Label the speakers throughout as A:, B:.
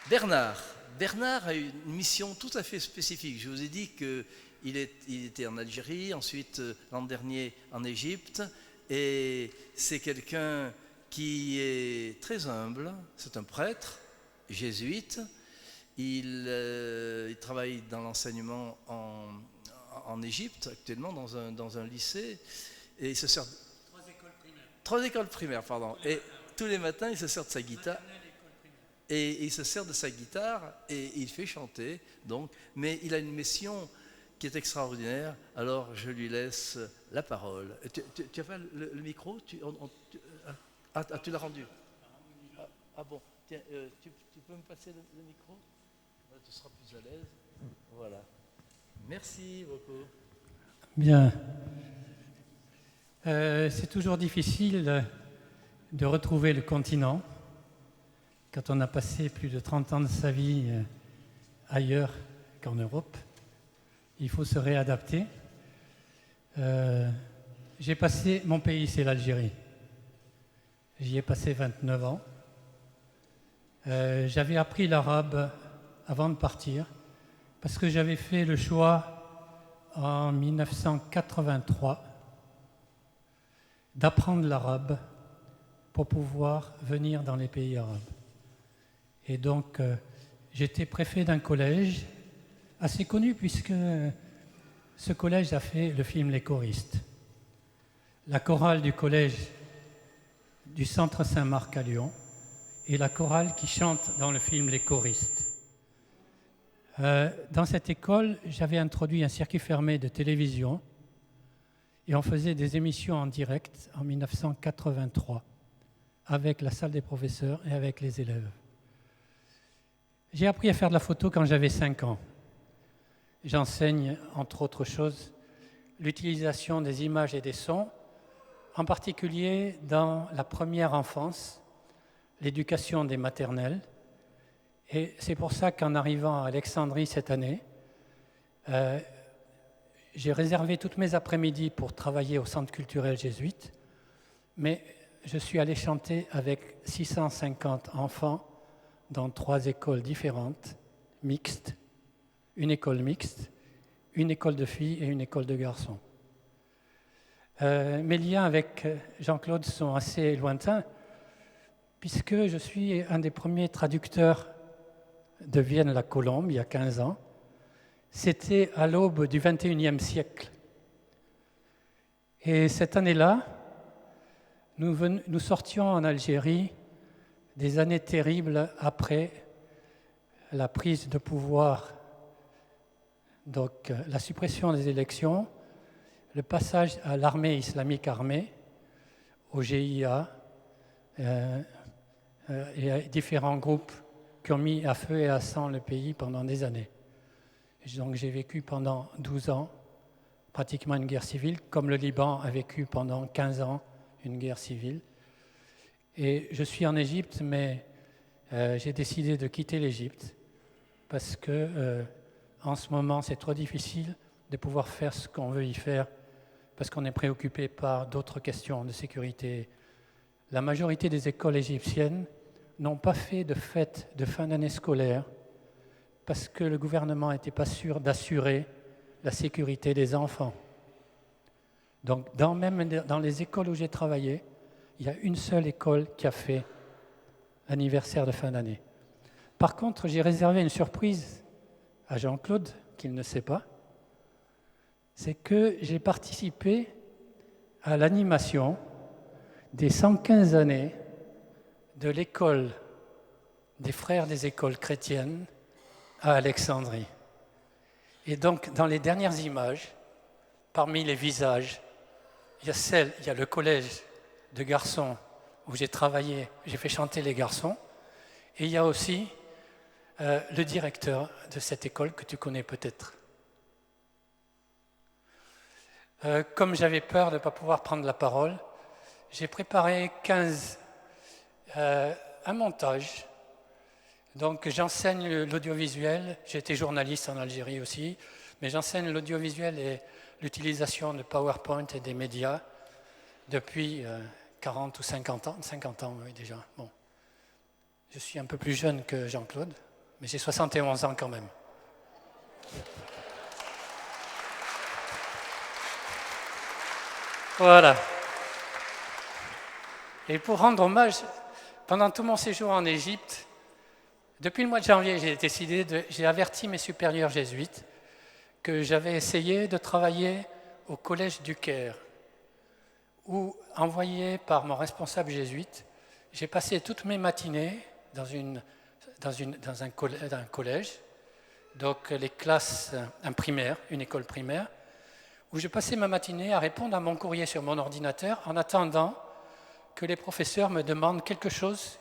A: Bernard. Bernard a une mission tout à fait spécifique. Je vous ai dit qu'il était en Algérie, ensuite l'an dernier en Égypte, et c'est quelqu'un qui est très humble. C'est un prêtre jésuite. Il travaille dans l'enseignement en Égypte actuellement dans un lycée, et il se sert 3 écoles primaires, pardon. Et tous les matins, il se sert de sa guitare. Et il se sert de sa guitare et il fait chanter, donc, mais il a une mission qui est extraordinaire, alors je lui laisse la parole. Tu as pas le micro tu l'as rendu. Bon, tiens, tu peux me passer le micro? Tu seras plus à l'aise. Voilà. Merci beaucoup.
B: Bien. C'est toujours difficile de retrouver le continent quand on a passé plus de 30 ans de sa vie ailleurs qu'en Europe. Il faut se réadapter. Mon pays, c'est l'Algérie. J'y ai passé 29 ans. J'avais appris l'arabe avant de partir parce que j'avais fait le choix en 1983 d'apprendre l'arabe pour pouvoir venir dans les pays arabes. Et donc, j'étais préfet d'un collège assez connu puisque ce collège a fait le film Les choristes. La chorale du collège du Centre Saint-Marc à Lyon et la chorale qui chante dans le film Les choristes. Dans cette école, j'avais introduit un circuit fermé de télévision et on faisait des émissions en direct en 1983 avec la salle des professeurs et avec les élèves. J'ai appris à faire de la photo quand j'avais 5 ans. J'enseigne, entre autres choses, l'utilisation des images et des sons, en particulier dans la première enfance, l'éducation des maternelles. Et c'est pour ça qu'en arrivant à Alexandrie cette année, j'ai réservé toutes mes après-midi pour travailler au centre culturel jésuite, mais je suis allé chanter avec 650 enfants dans 3 écoles différentes, mixtes, une école mixte, une école de filles et une école de garçons. Mes liens avec Jean-Claude sont assez lointains, puisque je suis un des premiers traducteurs de Vienne la Colombe, il y a 15 ans. C'était à l'aube du XXIe siècle. Et cette année-là, nous sortions en Algérie des années terribles après la prise de pouvoir, donc la suppression des élections, le passage à l'armée islamique armée, au GIA, et à différents groupes qui ont mis à feu et à sang le pays pendant des années. Donc j'ai vécu pendant 12 ans pratiquement une guerre civile, comme le Liban a vécu pendant 15 ans une guerre civile. Et je suis en Égypte, mais j'ai décidé de quitter l'Égypte parce que en ce moment, c'est trop difficile de pouvoir faire ce qu'on veut y faire parce qu'on est préoccupé par d'autres questions de sécurité. La majorité des écoles égyptiennes n'ont pas fait de fête de fin d'année scolaire parce que le gouvernement n'était pas sûr d'assurer la sécurité des enfants. Donc, même dans les écoles où j'ai travaillé, il y a une seule école qui a fait l'anniversaire de fin d'année. Par contre, j'ai réservé une surprise à Jean-Claude, qu'il ne sait pas. C'est que j'ai participé à l'animation des 115 années de l'école des frères des écoles chrétiennes à Alexandrie. Et donc, dans les dernières images, parmi les visages, il y a le collège de garçons où j'ai travaillé, j'ai fait chanter les garçons, et il y a aussi le directeur de cette école que tu connais peut-être. Comme j'avais peur de ne pas pouvoir prendre la parole, j'ai préparé un montage. Donc j'enseigne l'audiovisuel, j'ai été journaliste en Algérie aussi, mais j'enseigne l'audiovisuel et l'utilisation de PowerPoint et des médias depuis 40 ou 50 ans, 50 ans oui déjà. Bon. Je suis un peu plus jeune que Jean-Claude, mais j'ai 71 ans quand même. Voilà. Et pour rendre hommage, pendant tout mon séjour en Égypte, depuis le mois de janvier, j'ai averti mes supérieurs jésuites que j'avais essayé de travailler au collège du Caire, où, envoyé par mon responsable jésuite, j'ai passé toutes mes matinées dans un collège, donc les classes, un primaire, une école primaire, où je passais ma matinée à répondre à mon courrier sur mon ordinateur en attendant que les professeurs me demandent quelque chose.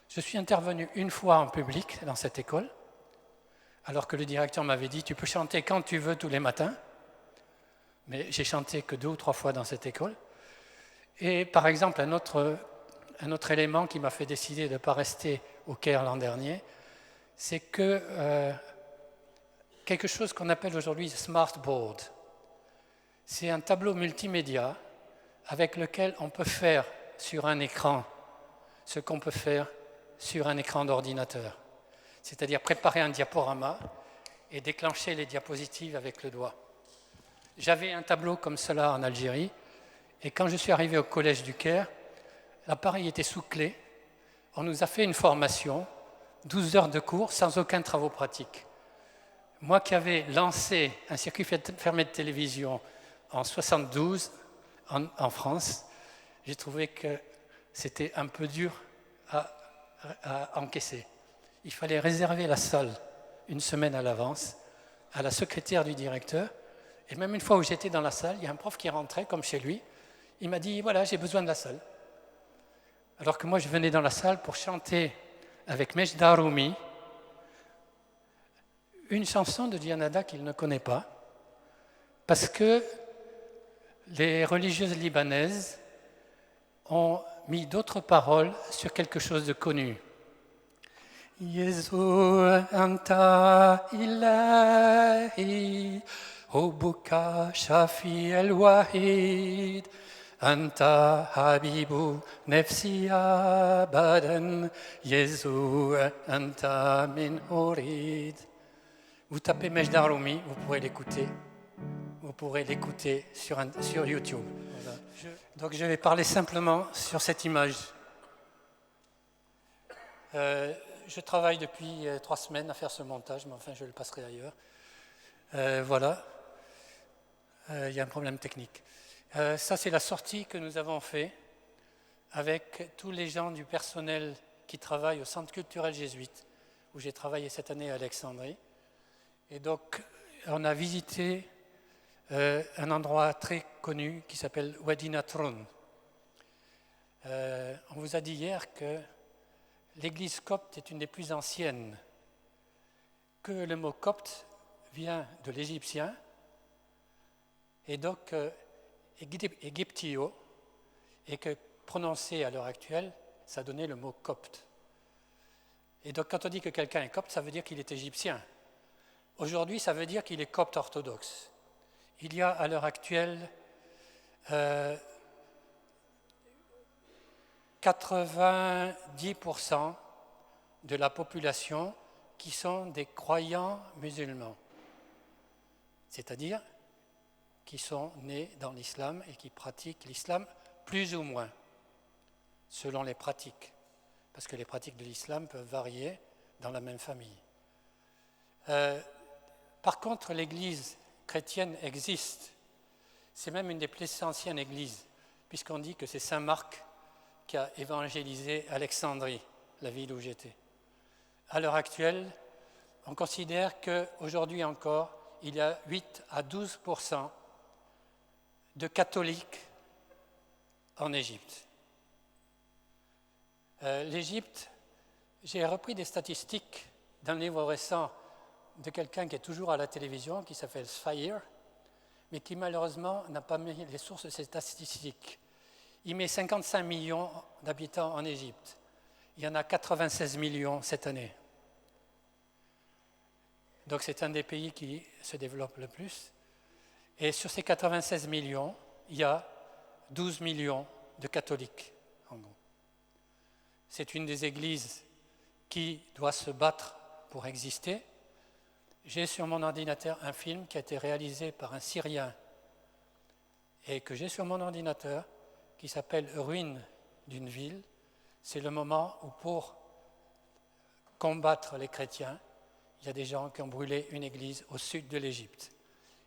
B: Je suis intervenu une fois en public dans cette école, alors que le directeur m'avait dit « tu peux chanter quand tu veux tous les matins », mais j'ai chanté que 2 ou 3 fois dans cette école. Et par exemple, un autre élément qui m'a fait décider de ne pas rester au Caire l'an dernier, c'est que quelque chose qu'on appelle aujourd'hui Smart Board, c'est un tableau multimédia avec lequel on peut faire sur un écran ce qu'on peut faire sur un écran d'ordinateur, c'est-à-dire préparer un diaporama et déclencher les diapositives avec le doigt. J'avais un tableau comme cela en Algérie, et quand je suis arrivé au collège du Caire, l'appareil était sous clé. On nous a fait une formation, 12 heures de cours, sans aucun travaux pratiques. Moi qui avais lancé un circuit fermé de télévision en 72 en France, j'ai trouvé que c'était un peu dur à encaisser. Il fallait réserver la salle une semaine à l'avance à la secrétaire du directeur. Et même une fois où j'étais dans la salle, il y a un prof qui rentrait, comme chez lui. Il m'a dit, voilà, j'ai besoin de la salle. Alors que moi, je venais dans la salle pour chanter avec Mejda Roumi une chanson de Dianada qu'il ne connaît pas, parce que les religieuses libanaises ont mis d'autres paroles sur quelque chose de connu. Yesu anta ilahi, hubuka shafi el-wahid, anta habibu nefsi abadan, Yesu anta min urid. Vous tapez Mejda Roumi, vous pourrez l'écouter. Vous pourrez l'écouter sur YouTube. Voilà. Donc je vais parler simplement sur cette image. Je travaille depuis 3 semaines à faire ce montage, mais enfin je le passerai ailleurs. Voilà. Il y a un problème technique. Ça, c'est la sortie que nous avons faite avec tous les gens du personnel qui travaillent au Centre culturel jésuite, où j'ai travaillé cette année à Alexandrie. Et donc, on a visité un endroit très connu qui s'appelle Wadi Natroun. On vous a dit hier que l'église copte est une des plus anciennes, que le mot copte vient de l'égyptien, et donc égyptio, et que prononcé à l'heure actuelle, ça donnait le mot copte. Et donc quand on dit que quelqu'un est copte, ça veut dire qu'il est égyptien. Aujourd'hui, ça veut dire qu'il est copte orthodoxe. Il y a à l'heure actuelle 90% de la population qui sont des croyants musulmans, c'est-à-dire qui sont nés dans l'islam et qui pratiquent l'islam plus ou moins, selon les pratiques, parce que les pratiques de l'islam peuvent varier dans la même famille. Par contre, l'église chrétienne existe. C'est même une des plus anciennes églises, puisqu'on dit que c'est Saint Marc qui a évangélisé Alexandrie, la ville où j'étais. À l'heure actuelle, on considère qu'aujourd'hui encore, il y a 8 à 12% de catholiques en Égypte. L'Égypte, j'ai repris des statistiques d'un livre récent de quelqu'un qui est toujours à la télévision, qui s'appelle Sfair, mais qui malheureusement n'a pas mis les sources de ces statistiques. Il met 55 millions d'habitants en Égypte. Il y en a 96 millions cette année. Donc c'est un des pays qui se développe le plus. Et sur ces 96 millions, il y a 12 millions de catholiques, en gros. C'est une des églises qui doit se battre pour exister. J'ai sur mon ordinateur un film qui a été réalisé par un Syrien et que j'ai sur mon ordinateur qui s'appelle « Ruines d'une ville ». C'est le moment où pour combattre les chrétiens, il y a des gens qui ont brûlé une église au sud de l'Égypte.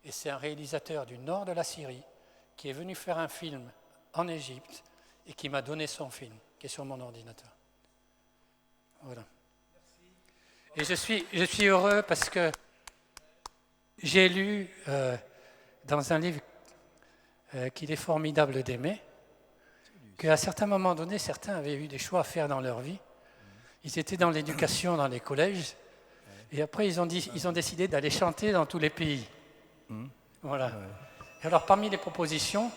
B: Et c'est un réalisateur du nord de la Syrie qui est venu faire un film en Égypte et qui m'a donné son film, qui est sur mon ordinateur. Voilà. Et je suis heureux parce que j'ai lu dans un livre qu'il est formidable d'aimer, qu'à certains moments donnés, certains avaient eu des choix à faire dans leur vie. Ils étaient dans l'éducation, dans les collèges, et après ils ont décidé d'aller chanter dans tous les pays. Voilà. Et alors parmi les propositions,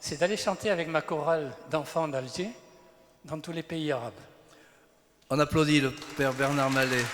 B: c'est d'aller chanter avec ma chorale d'enfants d'Alger dans tous les pays arabes.
A: On applaudit le Père Bernard Mallet.